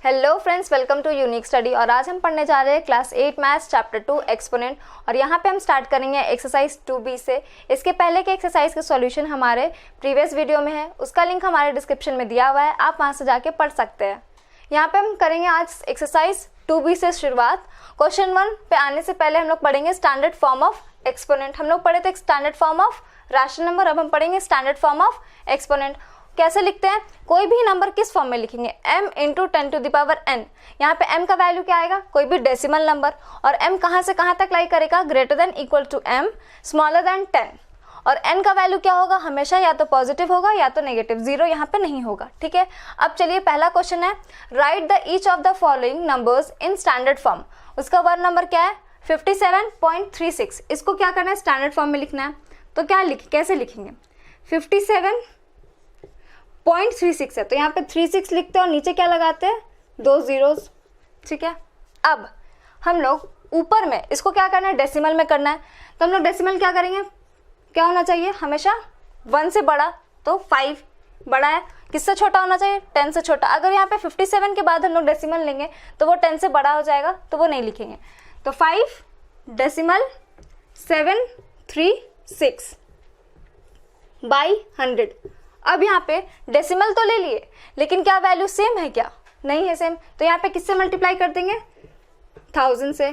Hello friends, welcome to unique study. और आज हम पढ़ने जा रहे हैं क्लास 8 मैथ्स चैप्टर 2 एक्सपोनेंट। और यहाँ पे हम स्टार्ट करेंगे एक्सरसाइज 2b से। इसके पहले के एक्सरसाइज का सॉल्यूशन हमारे प्रीवियस वीडियो में है, उसका लिंक हमारे डिस्क्रिप्शन में दिया हुआ है, आप वहाँ से जाके पढ़ सकते हैं। यहाँ पे हम करेंगे आज एक्सरसाइज 2b से शुरुआत। क्वेश्चन 1 पे आने से पहले हम लोग पढ़ेंगे स्टैंडर्ड फॉर्म ऑफ एक्सपोनेंट। हम लोग पढ़े थे standard form of rational number, अब हम पढ़ेंगे स्टैंडर्ड फॉर्म ऑफ एक्सपोनेंट। कैसे लिखते हैं? कोई भी नंबर किस फॉर्म में लिखेंगे? m into 10 to the power n। यहाँ पे m का वैल्यू क्या आएगा? कोई भी डेसिमल नंबर। और m कहाँ से कहाँ तक लाई करेगा? Greater than equal to m, smaller than 10। और n का वैल्यू क्या होगा? हमेशा या तो पॉजिटिव होगा या तो नेगेटिव, जीरो यहाँ पे नहीं होगा। ठीक है, अब चलिए पहला क्वेश्चन है, right the each of the following numbers in standard form. उसका वर्ड नंबर क्या है? 57.36। इसको क्या करना है? स्टैंडर्ड फॉर्म में लिखना है। तो क्या कैसे लिखेंगे? 57.36 है तो यहाँ पे 36 लिखते हैं और नीचे क्या लगाते हैं? 2 जीरोस। ठीक है, अब हम लोग ऊपर में इसको क्या करना है? डेसिमल में करना है। तो हम लोग डेसिमल क्या करेंगे? क्या होना चाहिए? हमेशा 1 से बड़ा, तो 5 बड़ा है। किससे छोटा होना चाहिए? 10 से छोटा। अगर यहाँ पे 57 के बाद हम लोग डेसिमल लेंगे तो वो 10 से बड़ा हो जाएगा, तो वो नहीं लिखेंगे। तो 5 डेसिमल 736 बाई 100। अब यहाँ पे डेसिमल तो ले लिए, लेकिन क्या वैल्यू सेम है? क्या नहीं है सेम। तो यहाँ पे किससे मल्टीप्लाई कर देंगे? 1000 से।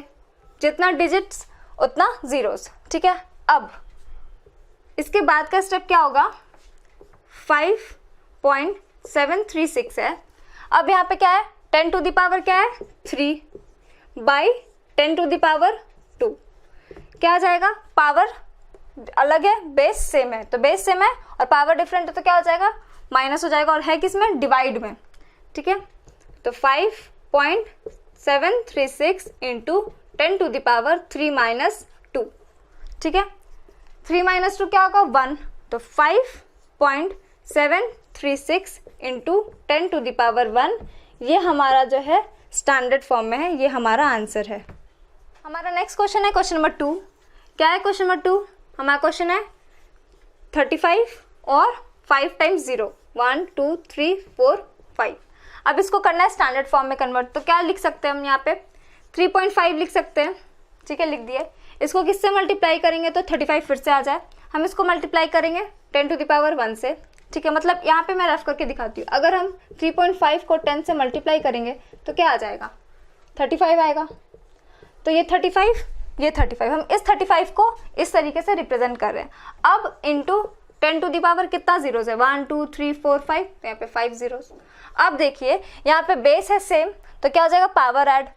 जितना डिजिट्स उतना जीरोस। ठीक है, अब इसके बाद का स्टेप क्या होगा? 5.736 है। अब यहाँ पे क्या है? 10 टू द पावर क्या है? 3 बाई 10 टू द पावर 2। क्या आ जाएगा? पावर अलग है, बेस सेम है। तो बेस सेम है और पावर डिफरेंट है, तो क्या हो जाएगा? माइनस हो जाएगा। और है किस में? डिवाइड में। ठीक है, तो 5.736 into 10 to the power 3 minus 2। ठीक है, 3 माइनस 2 क्या होगा? 1। तो 5.736 इंटू 10 टू द पावर 1, ये हमारा जो है स्टैंडर्ड फॉर्म में है, ये हमारा आंसर है। हमारा नेक्स्ट क्वेश्चन है क्वेश्चन नंबर 2। क्या है क्वेश्चन नंबर 2? हमारा क्वेश्चन है 35 और 5 टाइम्स 0, 1 2 3 4 5। अब इसको करना है स्टैंडर्ड फॉर्म में कन्वर्ट। तो क्या लिख सकते हैं हम? यहाँ पे 3.5 लिख सकते हैं। ठीक है, लिख दिए। इसको किससे मल्टीप्लाई करेंगे तो 35 फिर से आ जाए। हम इसको मल्टीप्लाई करेंगे 10 टू द पावर 1 से। ठीक है, मतलब यहाँ पे मैं रफ करके दिखाती हूँ। अगर हम 3.5 को 10 से मल्टीप्लाई करेंगे तो क्या आ जाएगा? 35 आएगा। तो ये 35, ये 35, हम इस 35 को इस तरीके से रिप्रेजेंट कर रहे हैं। अब इंटू 10 टू द पावर कितना जीरोस है? 1 2 3 4 5, तो यहाँ पे 5 जीरोस। अब देखिए यहाँ पे बेस है सेम, तो क्या हो जाएगा? Power add.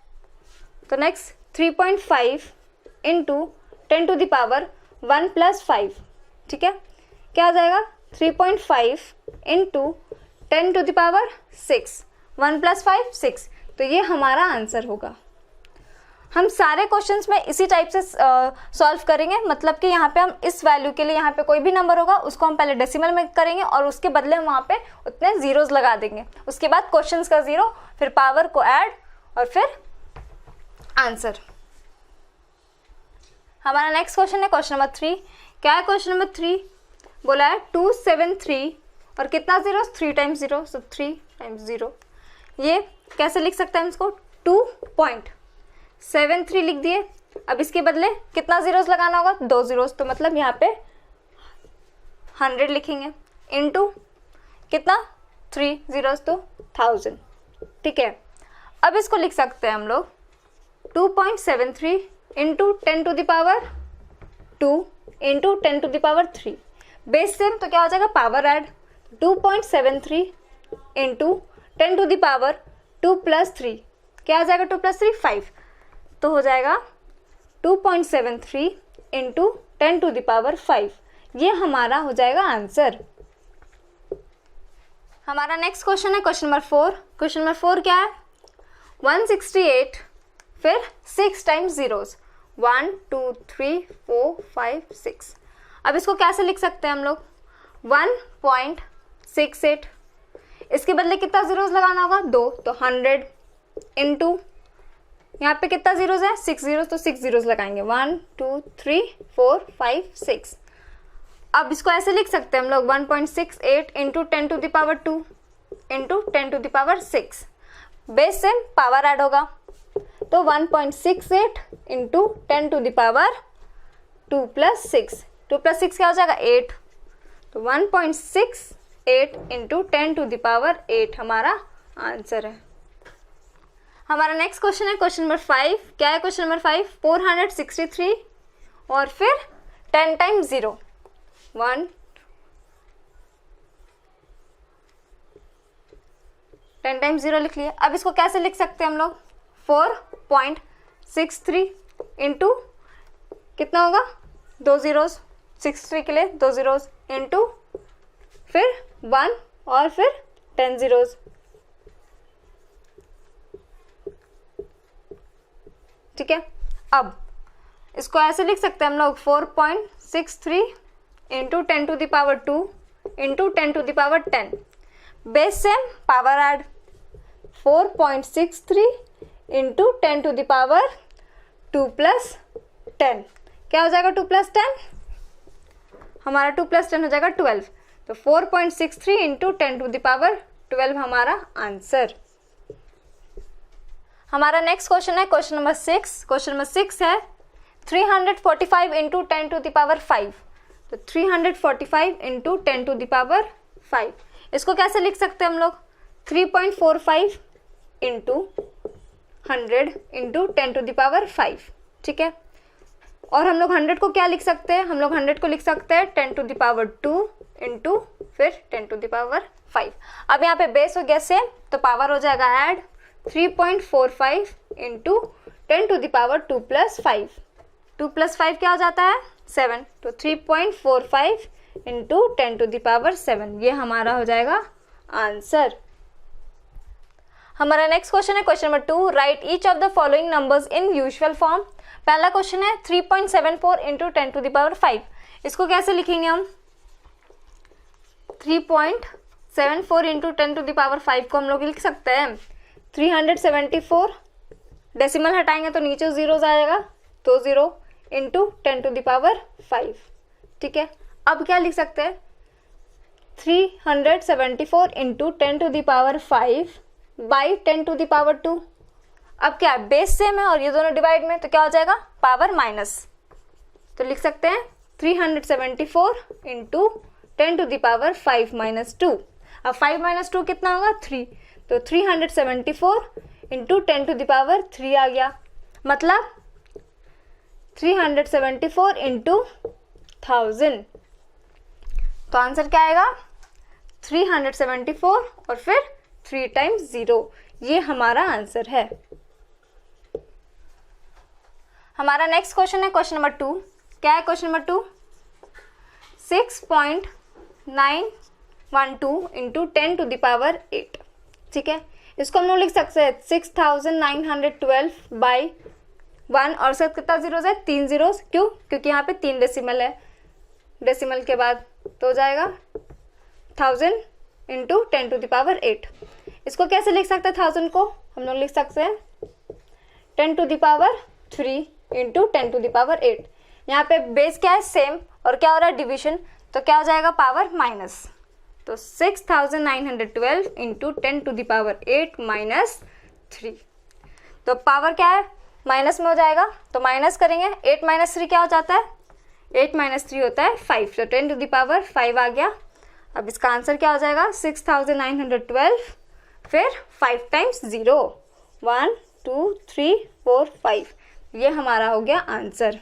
तो next 3.5 into 10 to the power 1 plus 5। ठीक है, क्या हो जाएगा? 3.5 into 10 to the power 6, 1 plus 5 6। तो ये हमारा आंसर होगा। हम सारे क्वेश्चंस में इसी टाइप से सॉल्व करेंगे। मतलब कि यहाँ पे हम इस वैल्यू के लिए यहाँ पे कोई भी नंबर होगा उसको हम पहले डेसिमल में करेंगे और उसके बदले हम वहाँ पे उतने जीरोस लगा देंगे। उसके बाद क्वेश्चंस का जीरो, फिर पावर को ऐड और फिर आंसर। हमारा नेक्स्ट क्वेश्चन है क्वेश्चन नंबर 3। क्या है क्वेश्चन नंबर 3? बोला है 273 और कितना जीरो? 3 टाइम्स 0, सो 3 टाइम्स 0। ये कैसे लिख सकते हैं? इसको 2.73 लिख दिए। अब इसके बदले कितना जीरोस लगाना होगा? 2 जीरोस। तो मतलब यहाँ पे 100 लिखेंगे इंटू कितना? 3 जीरोस, तो 1000। ठीक है, अब इसको लिख सकते हैं हम लोग 2.73 into 10 to the power 2 into 10 to the power 3। Base same, तो क्या हो जाएगा? Power add. 2.73 into 10 to the power 2 plus 3, क्या आ जाएगा? 2 प्लस 3 5। तो हो जाएगा 2.73 इंटू 10 टू द पावर 5। ये हमारा हो जाएगा आंसर। हमारा नेक्स्ट क्वेश्चन है क्वेश्चन नंबर 4। क्वेश्चन नंबर 4 क्या है? 168 फिर 6 टाइम्स जीरोस, 1 2 3 4 5 6। अब इसको कैसे लिख सकते हैं हम लोग? 1.68, इसके बदले कितना जीरोस लगाना होगा? 2। तो 100 इंटू यहाँ पे कितना जीरोस है? 6 जीरोस, तो 6 जीरोस लगाएंगे। 1 2 3 4 5 6। अब इसको ऐसे लिख सकते हैं हम लोग 1.68 into 10 to the power 2 into 10 to the power 6। Base same, power add होगा, तो 1.68 इंटू 10 टू द पावर 2 + 6, 2 + 6 क्या हो जाएगा 8, तो 1.68 इंटू 10 टू द पावर 8 हमारा आंसर है। हमारा नेक्स्ट क्वेश्चन है क्वेश्चन नंबर 5। क्या है क्वेश्चन नंबर 5? 463 और फिर 10 टाइम्स 0, 1, 10 टाइम्स 0 लिख लिए। अब इसको कैसे लिख सकते हैं हम लोग? 4.63 इंटू कितना होगा, 2 zeros, 63 के लिए 2 zeros इंटू फिर 1 और फिर 10 zeros, ठीक है। अब इसको ऐसे लिख सकते हैं हम लोग 4.63 into 10 to the power 2 into 10 to the power 10, base same, power add, 4.63 into 10 to the power 2 + 10 क्या हो जाएगा, 2 + 10 हमारा 2 + 10 हो जाएगा 12, तो 4.63 इंटू 10 टू द पावर 12 हमारा आंसर। हमारा नेक्स्ट क्वेश्चन है क्वेश्चन नंबर 6। क्वेश्चन नंबर 6 है 345 इंटू 10 टू द पावर 5, तो 345 इंटू 10 टू द पावर 5, इसको कैसे लिख सकते हैं हम लोग? 3.45 into 100 into 10 to the power 5, ठीक है। और हम लोग 100 को क्या लिख सकते हैं? हम लोग 100 को लिख सकते हैं 10 टू द पावर 2 इंटू फिर 10 टू द पावर 5। अब यहाँ पे बेस हो गया सेम, तो पावर हो जाएगा add, 3.45 into 10 to the power 2 + 5, 2 + 5 क्या हो जाता है 7, तो 3.45 इंटू 10 टू द पावर 7 ये हमारा हो जाएगा आंसर। हमारा नेक्स्ट क्वेश्चन है question number 2। Right each of the following numbers in usual form. पहला क्वेश्चन है 3.74 इंटू 10 टू द पावर 5, इसको कैसे लिखेंगे हम? 3.74 इंटू 10 टू द पावर 5 को हम लोग लिख सकते हैं 374, डेसिमल हटाएंगे तो नीचे जीरोस आएगा, तो 0 इंटू 10 टू द पावर 5, ठीक है। अब क्या लिख सकते हैं? 374 into 10 to the power 5 by 10 to the power 2। अब क्या है, बेस सेम है और ये दोनों डिवाइड में, तो क्या हो जाएगा पावर माइनस, तो लिख सकते हैं 374 इंटू 10 टू द पावर 5 - 2। अब 5 - 2 कितना होगा 3, तो 374 इंटू 10 टू द पावर 3 आ गया, मतलब 374 इंटू 1000, तो आंसर क्या आएगा 374 और फिर 3 टाइम्स 0, ये हमारा आंसर है। हमारा नेक्स्ट क्वेश्चन है क्वेश्चन नंबर 2। क्या है question number 2? 6.912 into 10 to the power 8, ठीक है। इसको हम लोग लिख सकते हैं 6912 बाई 1 और साथ कितना जीरोस है 3 जीरोस, क्यों? क्योंकि यहाँ पे 3 डेसिमल है, डेसिमल के बाद तो हो जाएगा 1000 इंटू 10 टू द पावर 8। इसको कैसे लिख सकते हैं 1000 को? हम लोग लिख सकते हैं 10 to the power 3 into 10 to the power 8। यहाँ पे बेस क्या है सेम और क्या हो रहा है डिविजन, तो क्या हो जाएगा पावर माइनस, तो 6912 इंटू 10 टू द पावर 8 - 3, तो पावर क्या है माइनस में हो जाएगा, तो माइनस करेंगे 8 - 3 क्या हो जाता है 8 - 3 होता है 5, तो 10 टू द पावर 5 आ गया। अब इसका आंसर क्या हो जाएगा 6912 फिर 5 टाइम्स 0, 1 2 3 4 5, ये हमारा हो गया आंसर।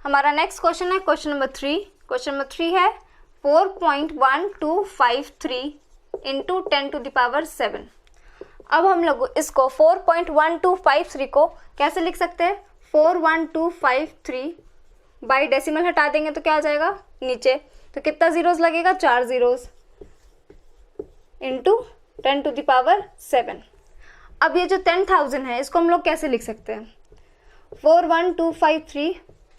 हमारा नेक्स्ट क्वेश्चन है क्वेश्चन नंबर 3। क्वेश्चन नंबर 3 है 4.1253 इंटू 10 टू द पावर 7। अब हम लोग इसको 4.1253 को कैसे लिख सकते हैं 41253 बाई डेसिमल हटा देंगे तो क्या आ जाएगा नीचे, तो कितना जीरोस लगेगा 4 zeros into 10 to the power 7। अब ये जो 10,000 है इसको हम लोग कैसे लिख सकते हैं 41253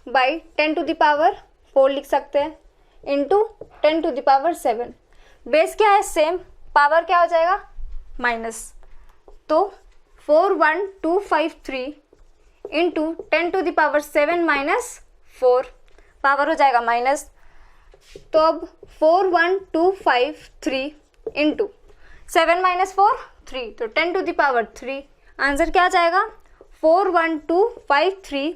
बाई 10 टू द पावर 4 लिख सकते हैं into 10 to the power 7। Base क्या है सेम, पावर क्या हो जाएगा माइनस, तो 41253 into 10 to the power 7 - 4, power हो जाएगा माइनस, तो अब 41253 इंटू 7 माइनस 4 3, तो 10 टू द पावर 3। आंसर क्या आ जाएगा 4 1 2 5 3,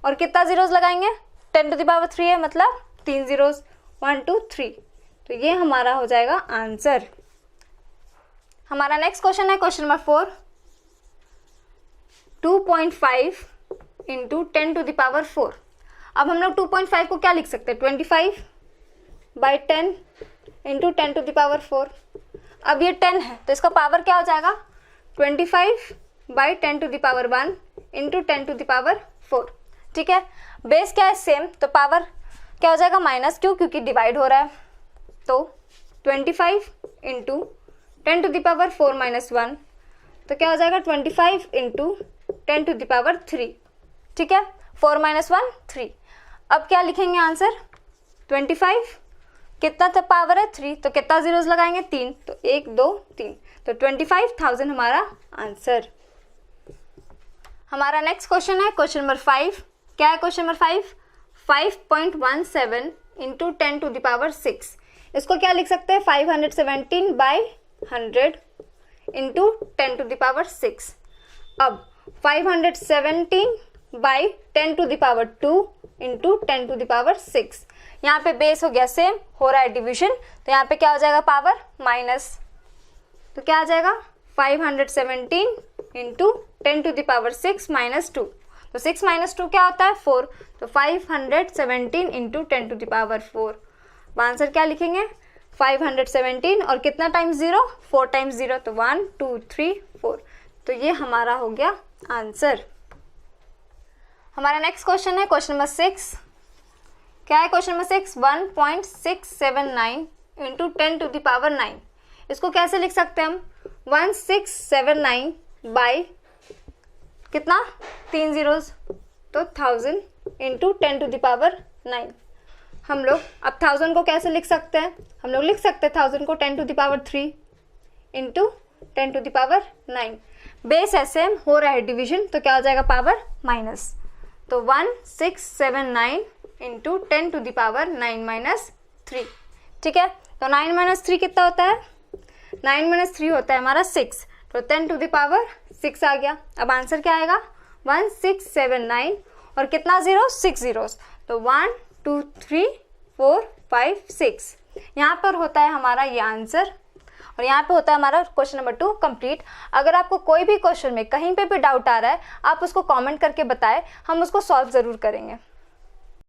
और कितना जीरोस लगाएंगे 10 टू द पावर 3 है मतलब 3 जीरोस 1 2 3, तो ये हमारा हो जाएगा आंसर। हमारा नेक्स्ट क्वेश्चन है question number 4, 2.5 into 10 to the power 4। अब हम लोग 2.5 को क्या लिख सकते हैं 25 by 10 into 10 to the power 4। अब ये 10 है तो इसका पावर क्या हो जाएगा 25 by 10 to the power 1 into 10 to the power 4। ठीक है, बेस क्या है सेम, तो पावर क्या हो जाएगा माइनस, क्योंकि डिवाइड हो रहा है, तो 25 into 10 to the power 4 minus 1, तो क्या हो जाएगा 25 इंटू 10 टू द पावर 3। ठीक है, 4 माइनस 1 3। अब क्या लिखेंगे आंसर 25, कितना तो पावर है 3, तो कितना जीरोस लगाएंगे 3, तो 1 2 3, तो 25,000 हमारा आंसर। हमारा नेक्स्ट क्वेश्चन है क्वेश्चन नंबर 5। क्या है question number 5, 5.17 into 10 to the power 6। इसको क्या लिख सकते हैं 517 by 100 into 10 to the power 6। अब 517 by 10 to the power 2 into 10 to the power 6। यहाँ पे बेस हो गया सेम, हो रहा है डिवीजन, तो यहाँ पे क्या हो जाएगा पावर माइनस, तो क्या आ जाएगा 517 into 10 to the power 6 minus 2, तो 6 माइनस 2 क्या होता है 4, तो 517 into 10 to the power 4। Answer क्या लिखेंगे 517 और कितना टाइम्स 0 4 टाइम्स 0, तो 1 2 3 4, तो ये हमारा हो गया आंसर। हमारा नेक्स्ट क्वेश्चन है क्वेश्चन नंबर 6। क्या है question number 6, 1.679 into 10 to the power 9। इसको कैसे लिख सकते हैं हम 1679 बाई कितना 3 जीरोस, तो 1000 इंटू 10 टू द पावर 9। हम लोग अब 1000 को कैसे लिख सकते हैं, हम लोग लिख सकते हैं 1000 को 10 to the power 3 into 10 to the power 9। Base ऐसे हो रहा है डिवीजन, तो क्या हो जाएगा पावर माइनस, तो 1679 into 10 to the power 9 minus 3। ठीक है, तो 9 माइनस 3 कितना होता है 9 माइनस 3 होता है हमारा 6, तो 10 टू द पावर 6 आ गया। अब आंसर क्या आएगा 1679 और कितना जीरो 6 जीरोस, तो 1 2 3 4 5 6। यहाँ पर होता है हमारा ये आंसर, और यहाँ पे होता है हमारा क्वेश्चन नंबर 2 कंप्लीट। अगर आपको कोई भी क्वेश्चन में कहीं पे भी डाउट आ रहा है आप उसको कमेंट करके बताएं, हम उसको सॉल्व ज़रूर करेंगे।